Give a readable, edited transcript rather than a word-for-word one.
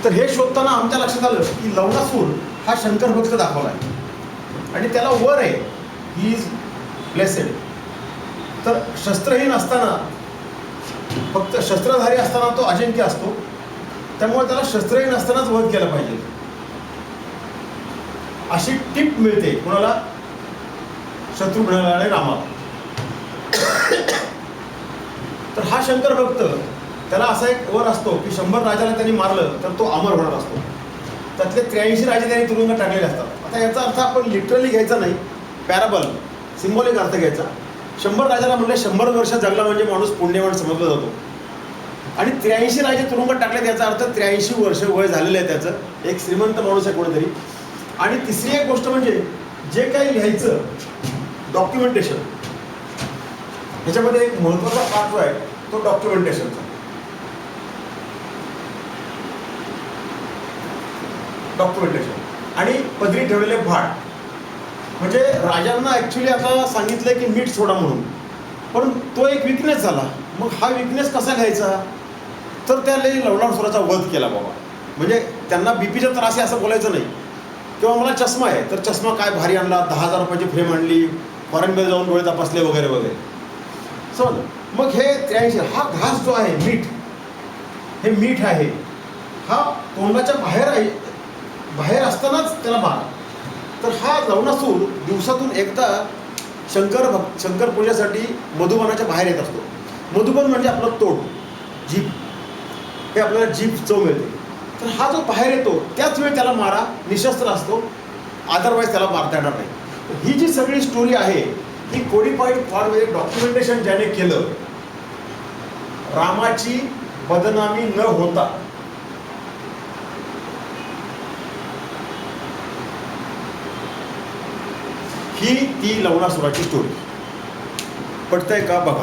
तर हे शोधताना आमच्या लक्षात आलं की लवणासूर हा शंकर भक्त दाखवला आहे आणि त्याला वर आहे, ही इज ब्लेसेड. तर शस्त्रहीन असताना, फक्त शस्त्रधारी असताना तो अजिंक्य असतो, त्यामुळे त्याला शस्त्रहीन असतानाच वध केला पाहिजे अशी टिप मिळते कोणाला? शत्रुघ्नाला आणि रामाला. तर हा शंकर भक्त, त्याला असा एक वर असतो की 100 राजाला त्यांनी मारलं तर तो अमर होणार असतो. त्यातले 83 राजे त्यांनी तुरुंगात टाकलेले असतात. आता याचा अर्थ आपण लिटरली घ्यायचा नाही, पॅराबल सिम्बॉलिक अर्थ घ्यायचा. 100 राजाला म्हणले 100 वर्ष जगला म्हणजे माणूस पुण्यवान समजला जातो. आणि 83 राजे तुरुंगात टाकले, याचा अर्थ 83 वर्ष वय झालेलं आहे त्याचं, एक श्रीमंत माणूस आहे कोणीतरी. आणि तिसरी एक गोष्ट म्हणजे जे काही लिहायचं डॉक्युमेंटेशन, ह्याच्यामध्ये एक महत्त्वाचा पार्ट आहे तो डॉक्युमेंटेशनचा. डॉक्युमेंटेशन आणि पदरी ठेवलेले भाट. म्हणजे राजांना ॲक्च्युली आता सांगितलं की मीठ सोडा म्हणून, पण तो एक विकनेस झाला. मग हा विकनेस कसा घ्यायचा? तर त्याने लवणासुराचा वध केला बाबा. म्हणजे त्यांना बीपीचा त्रास आहे असं बोलायचं नाही, किंवा मला चष्मा आहे तर चष्मा काय भारी आणला, 10,000 रुपयाची फ्रेम आणली, फॉरेनमध्ये जाऊन डोळे तपासले वगैरे वगैरे. समज. मग हे 83, हा घास जो आहे मीठ, हे मीठ आहे, हा तोंडाच्या बाहेर असतानाच त्याला मारा. तर हा लवणासूर दिवसातून एकदा शंकर पूजेसाठी मधुबनाच्या बाहेर येत असतो. मधुबन म्हणजे आपलं तोंड, जीभ, हे आपल्याला जीभ चव मिळते. तर हा जो बाहेर येतो त्याच वेळी त्याला मारा, निशस्त्र असतो, अदरवाईज त्याला मारता येणार नाही. ही जी सगळी स्टोरी आहे ही कोडिफाईड फॉर्ममध्ये डॉक्युमेंटेशन ज्याने केलं, रामाची बदनामी न होता, ही ती लवणासुराची स्टोरी. पटतंय का बघा.